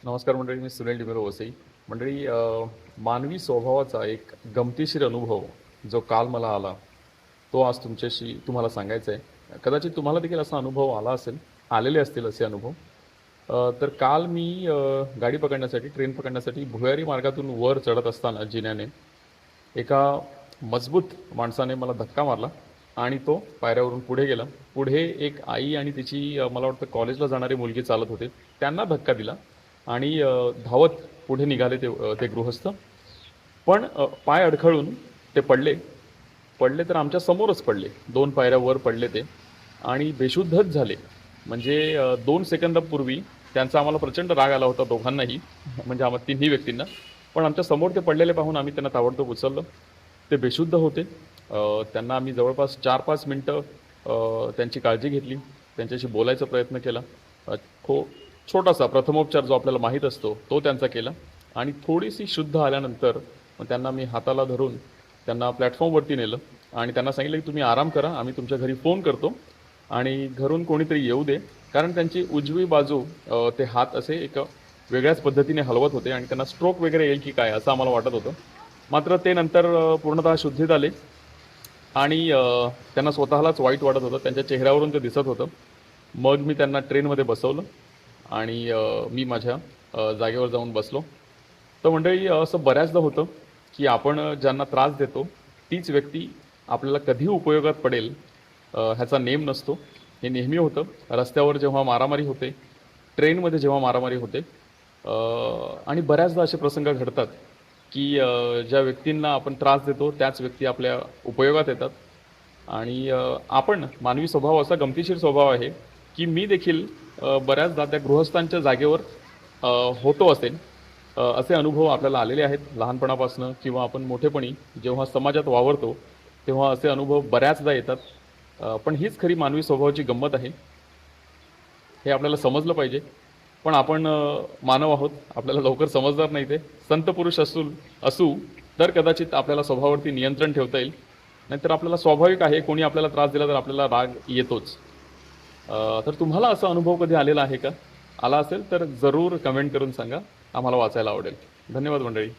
नमस्कार मंडळी, मी सुनील डिमेलो वसई. मंडळी, मानवी स्वभावाचा एक गमतीशीर अनुभव जो काल मला आला, तो आज तुम्हाला सांगायचा आहे. कदाचित तुम्हाला देखील असा अनुभव आलेले असतील असे अनुभव. तर काल मी गाडी पकडण्यासाठी, ट्रेन पकडण्यासाठी भुयारी मार्गातून वर चढत असताना जिन्याने एका मजबूत माणसाने मला धक्का मारला आणि तो पायऱ्यावरून पुढे गेला. पुढे एक आई आणि तिची मला वाटतं कॉलेजला जाणारी मुलगी चालत होते. त्यांना धक्का दिला आणि धावत पुढे निघाले ते गृहस्थ. पण पाय अडखळून ते पडले. पडले तर आमच्या समोरच पडले. 2 पायऱ्या वर पडले ते आणि बेशुद्धच झाले. म्हणजे 2 सेकंदापूर्वी त्यांचा आम्हाला प्रचंड राग आला होता दोघांनाही, म्हणजे आम्हा तिन्ही व्यक्तींना. पण आमच्या समोर ते पडलेले पाहून आम्ही त्यांना ताबडतोब उचललं. ते बेशुद्ध होते. त्यांना आम्ही जवळपास 4-5 मिनटं त्यांची काळजी घेतली, त्यांच्याशी बोलायचा प्रयत्न केला. अ, खो छोटासा प्रथमोपचार जो आपल्याला माहीत असतो तो त्यांचा केला आणि थोडीशी शुद्ध आल्यानंतर मग त्यांना मी हाताला धरून त्यांना प्लॅटफॉर्मवरती नेलं आणि त्यांना सांगितलं की तुम्ही आराम करा, आम्ही तुमच्या घरी फोन करतो आणि घरून कोणीतरी येऊ दे. कारण त्यांची उजवी बाजू ते हात असे एक वेगळ्याच पद्धतीने हलवत होते आणि त्यांना स्ट्रोक वगैरे येईल की काय असं आम्हाला वाटत होतं. मात्र ते नंतर पूर्णतः शुद्धीत आले आणि त्यांना स्वतःलाच वाईट वाटत होतं, त्यांच्या चेहऱ्यावरून ते दिसत होतं. मग मी त्यांना ट्रेनमध्ये बसवलं आणि मी माझ्या जागेवर जाऊन बसलो. तर मंडळी, असं बऱ्याचदा होतं की आपण ज्यांना त्रास देतो तीच व्यक्ती आपल्याला कधी उपयोगात पडेल ह्याचा नेम नसतो. हे नेहमी होतं. रस्त्यावर जेव्हा मारामारी होते, ट्रेनमध्ये जेव्हा मारामारी होते, आणि बऱ्याचदा असे प्रसंग घडतात की ज्या व्यक्तींना आपण त्रास देतो त्याच व्यक्ती आपल्या उपयोगात येतात. आणि आपण मानवी स्वभाव असा गमतीशीर स्वभाव आहे की मी देखील बऱ्याचदा त्या गृहस्थांच्या जागेवर अ, होतो असेल. असे अनुभव आपल्याला आलेले आहेत लहानपणापासून किंवा आपण मोठेपणी जेव्हा समाजात वावरतो तेव्हा असे अनुभव बऱ्याचदा येतात. पण हीच खरी मानवी स्वभावाची गंमत आहे, हे आपल्याला समजलं पाहिजे. पण आपण मानव आहोत, आपल्याला लवकर समजणार नाही ते. संत पुरुष असू तर कदाचित आपल्याला स्वभावावरती नियंत्रण ठेवता येईल. नाहीतर आपल्याला स्वाभाविक आहे, कोणी आपल्याला त्रास दिला तर आपल्याला राग येतोच. तर तुम्हाला असा अनुभव कधी आलेला आहे का? आला असेल तर जरूर कमेंट करून सांगा, आम्हाला वाचायला आवडेल. धन्यवाद मंडळी.